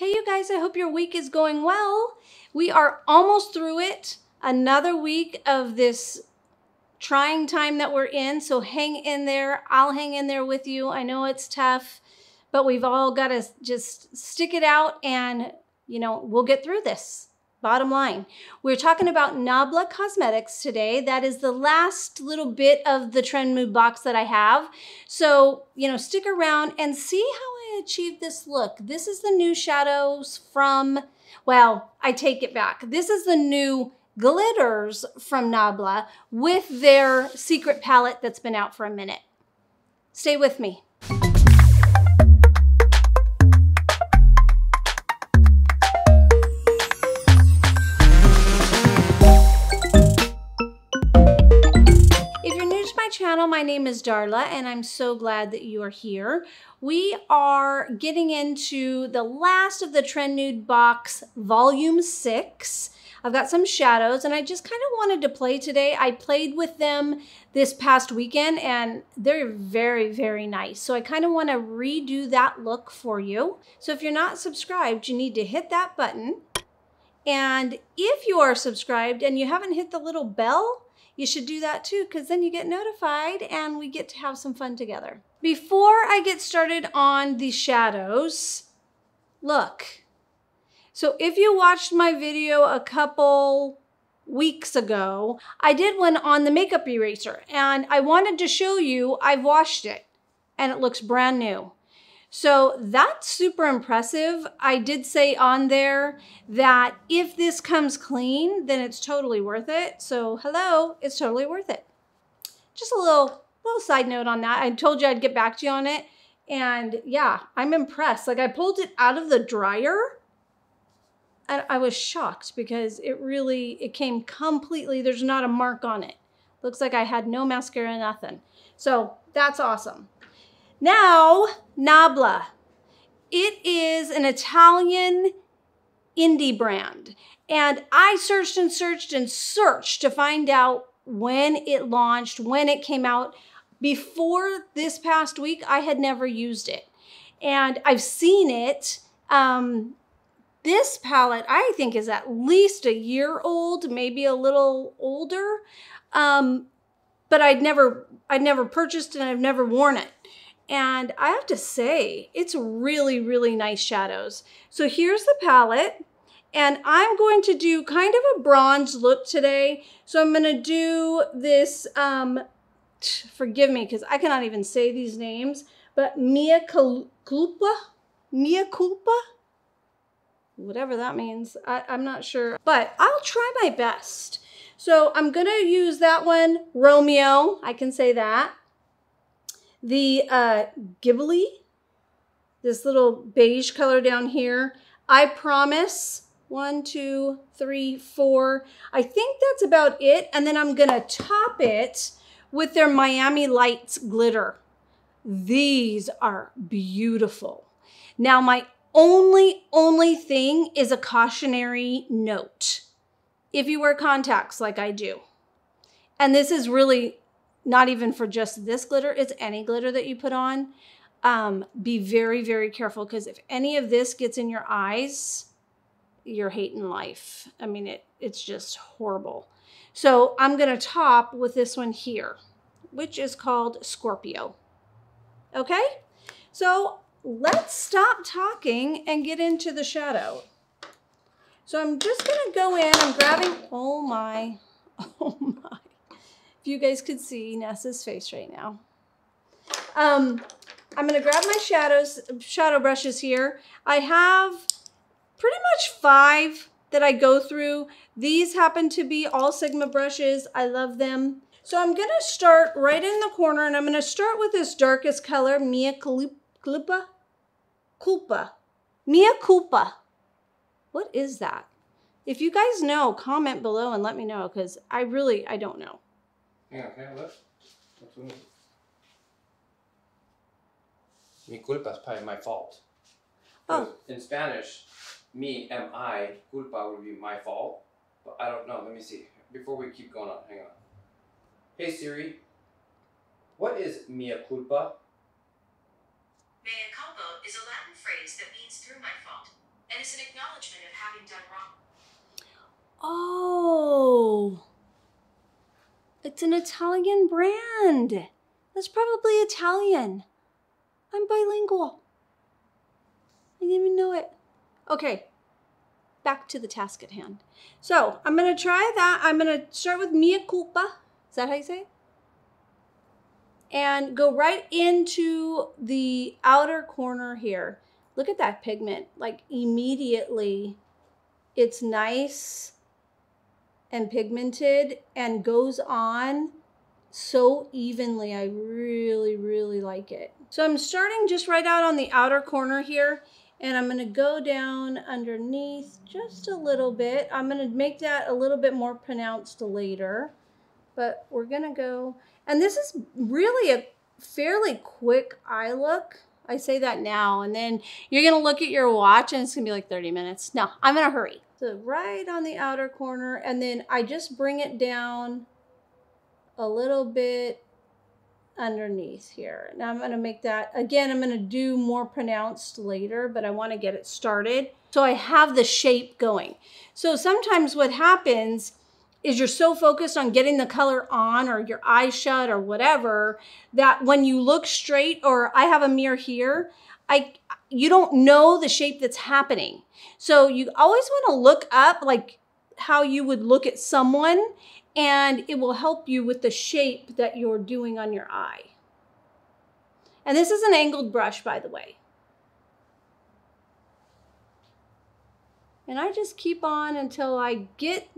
Hey you guys, I hope your week is going well. We are almost through it. Another week of this trying time that we're in, so hang in there. I'll hang in there with you. I know it's tough, but we've all got to just stick it out and, we'll get through this. Bottom line, we're talking about Nabla Cosmetics today. That is the last little bit of the Trend Mood box that I have. So, stick around and see how I achieved this look. This is the new shadows from, well, I take it back. This is the new glitters from Nabla with their secret palette that's been out for a minute. Stay with me. Channel. My name is Darla and I'm so glad that you are here. We are getting into the last of the Trend Nude box, volume 6. I've got some shadows and I just kind of wanted to play today. I played with them this past weekend and they're very, very nice. So I kind of want to redo that look for you. So if you're not subscribed, you need to hit that button. And if you are subscribed and you haven't hit the little bell, you should do that too, because then you get notified and we get to have some fun together. Before I get started on the shadows, look. So if you watched my video a couple weeks ago, I did one on the makeup eraser and I wanted to show you I've washed it and it looks brand new. So that's super impressive. I did say on there that if this comes clean, then it's totally worth it. So hello, it's totally worth it. Just a little side note on that. I told you I'd get back to you on it. And yeah, I'm impressed. Like I pulled it out of the dryer and I was shocked because it came completely, there's not a mark on it. Looks like I had no mascara, nothing. So that's awesome. Now, Nabla. It is an Italian indie brand. And I searched and searched and searched to find out when it launched, when it came out. Before this past week, I had never used it. And I've seen it. This palette, I think, is at least a year old, maybe a little older. But I'd never purchased it and I've never worn it. And I have to say, it's really, really nice shadows. So here's the palette. And I'm going to do kind of a bronze look today. So I'm going to do this, forgive me, because I cannot even say these names, but Mea Culpa? Whatever that means. I'm not sure, but I'll try my best. So I'm going to use that one, Romeo. I can say that. The Ghibli, this little beige color down here. I Promise, 1, 2, 3, 4. I think that's about it. And then I'm gonna top it with their Miami Lights glitter. These are beautiful. Now my only thing is a cautionary note. If you wear contacts like I do, and this is really not even for just this glitter, it's any glitter that you put on. Be very, very careful because if any of this gets in your eyes, you're hating life. I mean, it's just horrible. So I'm gonna top with this one here, which is called Scorpio. Okay, so let's stop talking and get into the shadow. So I'm just gonna go in, I'm grabbing, oh my. If you guys could see Nessa's face right now. I'm gonna grab my shadow brushes here. I have pretty much 5 that I go through. These happen to be all Sigma brushes. I love them. So I'm gonna start right in the corner and I'm gonna start with this darkest color, Mea Culpa. Mea Culpa. What is that? If you guys know, comment below and let me know because I don't know. Hang on, can I have that? Mi culpa is probably my fault. Oh. In Spanish, mi, M-I, culpa would be my fault. But I don't know, let me see. Before we keep going on, hang on. Hey Siri, what is mea culpa? Mea culpa is a Latin phrase that means through my fault, and and is an acknowledgement of having done wrong. Oh, it's an Italian brand. That's probably Italian. I'm bilingual. I didn't even know it. Okay, back to the task at hand. So I'm gonna try that. I'm gonna start with Mea Culpa. Is that how you say it? And go right into the outer corner here. Look at that pigment. Like immediately, it's nice and pigmented and goes on so evenly. I really, really like it. So I'm starting just right out on the outer corner here, and I'm gonna go down underneath just a little bit. I'm gonna make that a little bit more pronounced later, but we're gonna go, and this is really a fairly quick eye look. I say that now, and then you're gonna look at your watch and it's gonna be like 30 minutes. No, I'm gonna hurry. So right on the outer corner, and then I just bring it down a little bit underneath here. Now I'm gonna make that, again, I'm gonna do more pronounced later, but I wanna get it started so I have the shape going. So sometimes what happens is you're so focused on getting the color on or your eyes shut or whatever, that when you look straight, or I have a mirror here, you don't know the shape that's happening. So you always wanna look up like how you would look at someone, and it will help you with the shape that you're doing on your eye. And this is an angled brush, by the way. And I just keep on until I get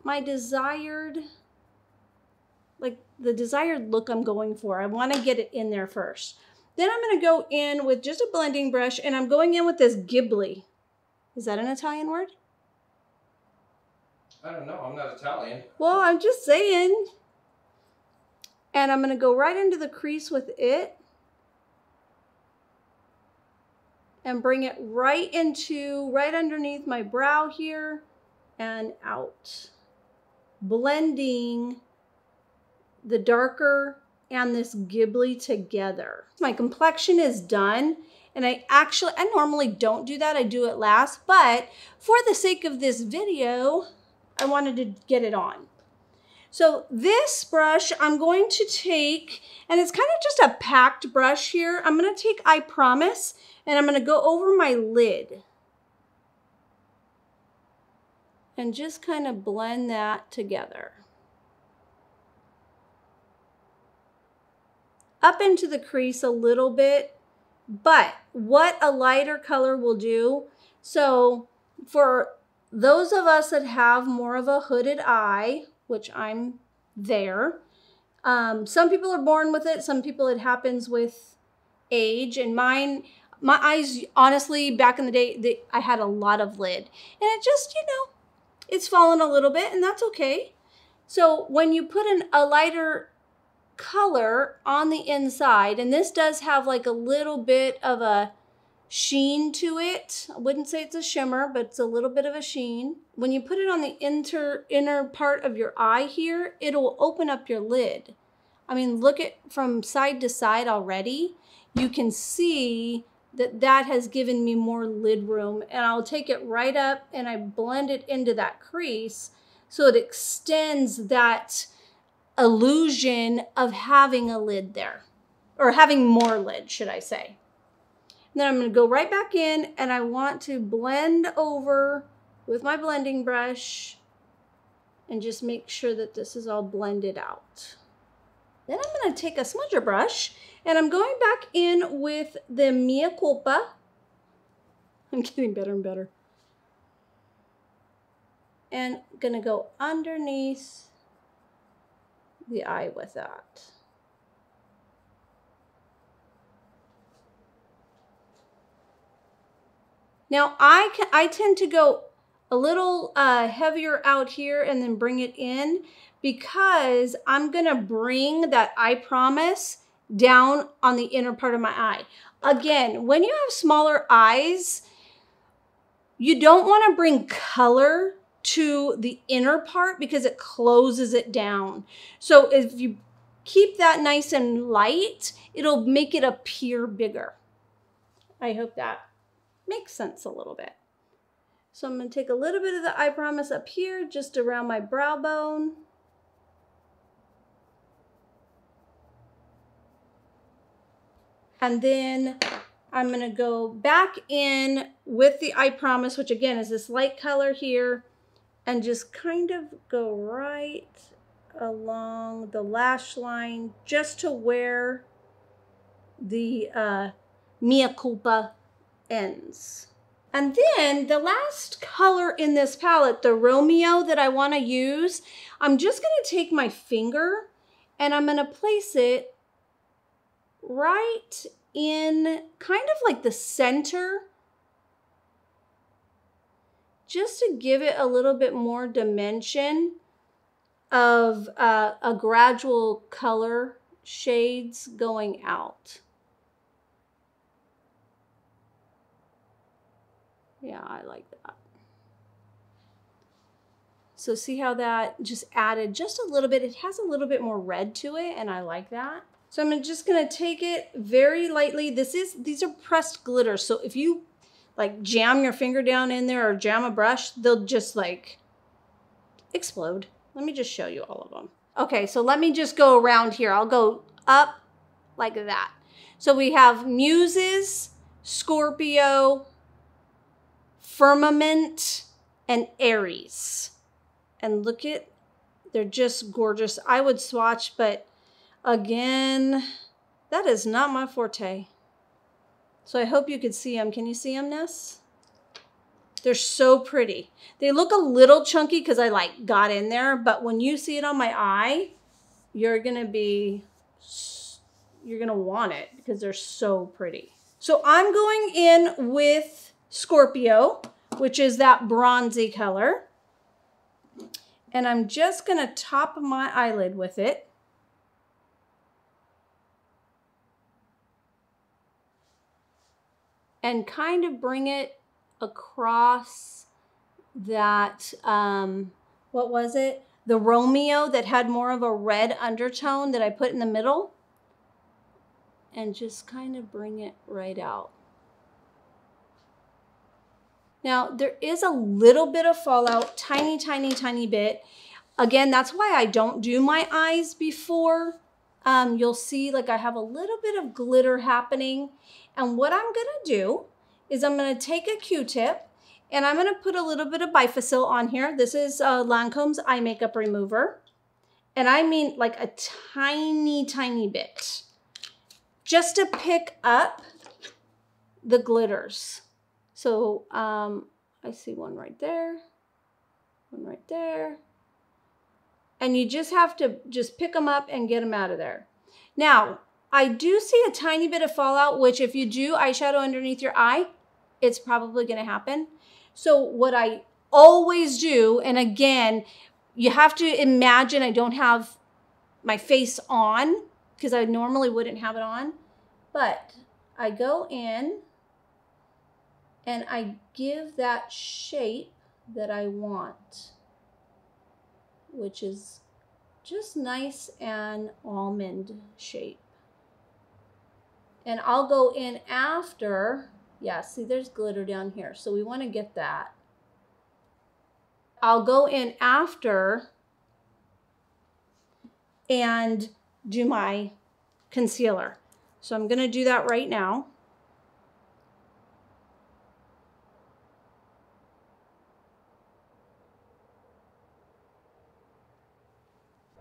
my desired, like the desired look I'm going for. I want to get it in there first. Then I'm going to go in with just a blending brush, and I'm going in with this Ghibli. Is that an Italian word? I don't know. I'm not Italian. Well, I'm just saying. And I'm going to go right into the crease with it and bring it right underneath my brow here and out, blending the darker and this Ghibli together. My complexion is done, and I normally don't do that. I do it last, but for the sake of this video, I wanted to get it on. So this brush I'm going to take, and it's kind of just a packed brush here. I'm going to take I Promise, and I'm going to go over my lid and just kind of blend that together. Up into the crease a little bit, but what a lighter color will do. So for those of us that have more of a hooded eye, which I'm there, some people are born with it, some people it happens with age, and my eyes, honestly, back in the day, I had a lot of lid, and it just, it's fallen a little bit, and that's okay. So when you put a lighter color on the inside, and this does have like a little bit of a sheen to it. I wouldn't say it's a shimmer, but it's a little bit of a sheen. When you put it on the inner part of your eye here, it'll open up your lid. I mean, look at from side to side already. You can see that has given me more lid room, and I'll take it right up and I blend it into that crease so it extends that illusion of having a lid there, or having more lid, should I say. And then I'm going to go right back in, and I want to blend over with my blending brush and just make sure that this is all blended out. Then I'm going to take a smudger brush, and I'm going back in with the Mea Culpa. I'm getting better and better. And I'm going to go underneath the eye with that. Now I tend to go a little heavier out here and then bring it in, because I'm gonna bring that I Promise down on the inner part of my eye. Again, when you have smaller eyes, you don't want to bring color to the inner part because it closes it down. So if you keep that nice and light, it'll make it appear bigger. I hope that makes sense a little bit. So I'm going to take a little bit of the I Promise up here, just around my brow bone. And then I'm going to go back in with the I Promise, which again is this light color here, and just kind of go right along the lash line just to where the Mea Culpa ends. And then the last color in this palette, the Romeo that I want to use, I'm just going to take my finger and I'm going to place it right in kind of like the center, just to give it a little bit more dimension of a gradual color shades going out. Yeah, I like that. So see how that just added just a little bit. It has a little bit more red to it, and I like that. So I'm just gonna take it very lightly. These are pressed glitter. So if you like jam your finger down in there or jam a brush, they'll just like explode. Let me just show you all of them. Okay, so let me just go around here. I'll go up like that. So we have Muses, Scorpio, Firmament, and Aries. And look at, they're just gorgeous. I would swatch, but again, that is not my forte. So I hope you could see them. Can you see them, Ness? They're so pretty. They look a little chunky because I like got in there, but when you see it on my eye, you're gonna want it because they're so pretty. So I'm going in with Scorpio, which is that bronzy color. And I'm just gonna top my eyelid with it. And kind of bring it across that, what was it? The Romeo that had more of a red undertone that I put in the middle. And just kind of bring it right out. Now, there is a little bit of fallout, tiny, tiny, tiny bit. Again, that's why I don't do my eyes before. You'll see like I have a little bit of glitter happening. And what I'm gonna do is I'm gonna take a Q-tip and I'm gonna put a little bit of Bifacil on here. This is Lancome's eye makeup remover. And I mean like a tiny, tiny bit. Just to pick up the glitters. So I see one right there, one right there. And you just have to just pick them up and get them out of there. Now, I do see a tiny bit of fallout, which if you do eyeshadow underneath your eye, it's probably gonna happen. So what I always do, and again, you have to imagine I don't have my face on because I normally wouldn't have it on, but I go in and I give that shape that I want, which is just nice and almond shape. And I'll go in after, yeah, see there's glitter down here. So we want to get that. I'll go in after and do my concealer. So I'm going to do that right now.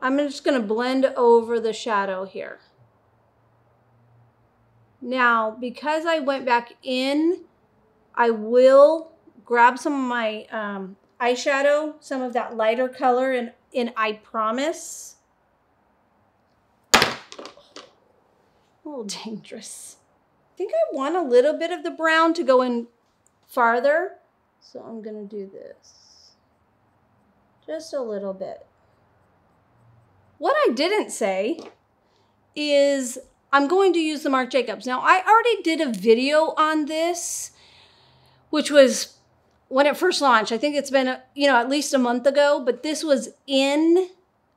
I'm just going to blend over the shadow here. Now, because I went back in, I will grab some of my eyeshadow, some of that lighter color in I Promise. A little dangerous. I think I want a little bit of the brown to go in farther. So I'm going to do this. Just a little bit. What I didn't say is I'm going to use the Marc Jacobs. Now, I already did a video on this, which was when it first launched. I think it's been, at least a month ago, but this was in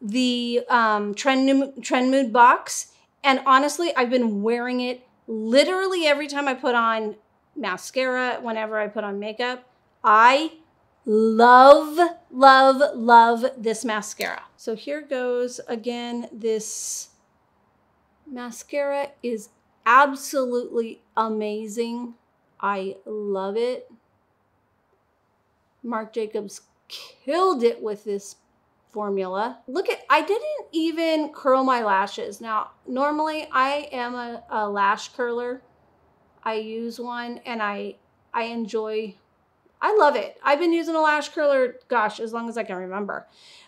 the Trend Mood box. And honestly, I've been wearing it literally every time I put on mascara whenever I put on makeup. I love, love, love this mascara. So here goes again. This mascara is absolutely amazing. I love it. Marc Jacobs killed it with this formula. Look at, I didn't even curl my lashes. Now, normally I am a lash curler. I use one and I enjoy, I love it. I've been using a lash curler, gosh, as long as I can remember.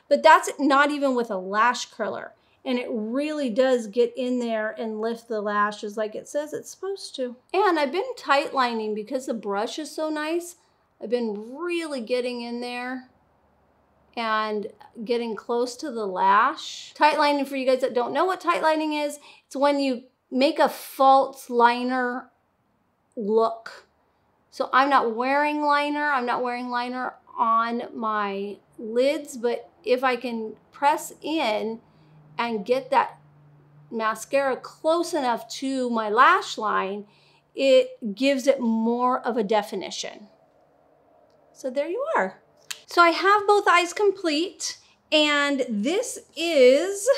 But that's not even with a lash curler. And it really does get in there and lift the lashes like it says it's supposed to. And I've been tight lining because the brush is so nice. I've been really getting in there and getting close to the lash. Tight lining, for you guys that don't know what tight lining is, it's when you make a false liner look. So I'm not wearing liner. I'm not wearing liner on my lids, but if I can press in and get that mascara close enough to my lash line, it gives it more of a definition. So there you are. So I have both eyes complete, and this is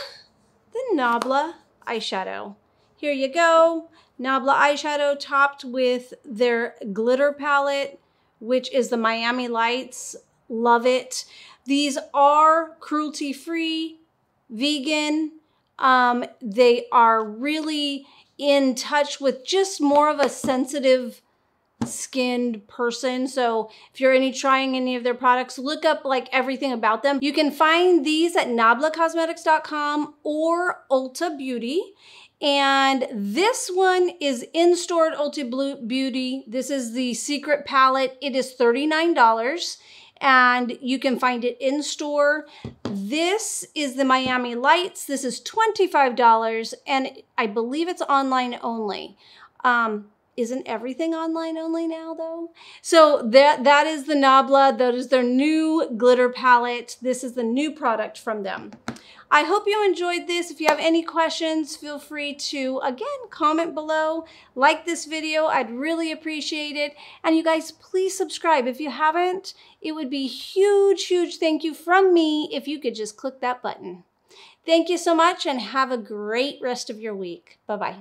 the Nabla eyeshadow. Here you go. Nabla eyeshadow topped with their glitter palette, which is the Miami Lights. Love it. These are cruelty-free, vegan. They are really in touch with just more of a sensitive skinned person. So if you're trying any of their products, look up like everything about them. You can find these at nablacosmetics.com or Ulta Beauty. And this one is in store at Ulta Beauty. This is the Secret Palette. It is $39 and you can find it in store. This is the Miami Lights. This is $25 and I believe it's online only. Isn't everything online only now though? So that is the Nabla. That is their new glitter palette. This is the new product from them. I hope you enjoyed this. If you have any questions, feel free to, again, comment below, like this video. I'd really appreciate it. And you guys, please subscribe. If you haven't, it would be huge, huge thank you from me if you could just click that button. Thank you so much and have a great rest of your week. Bye-bye.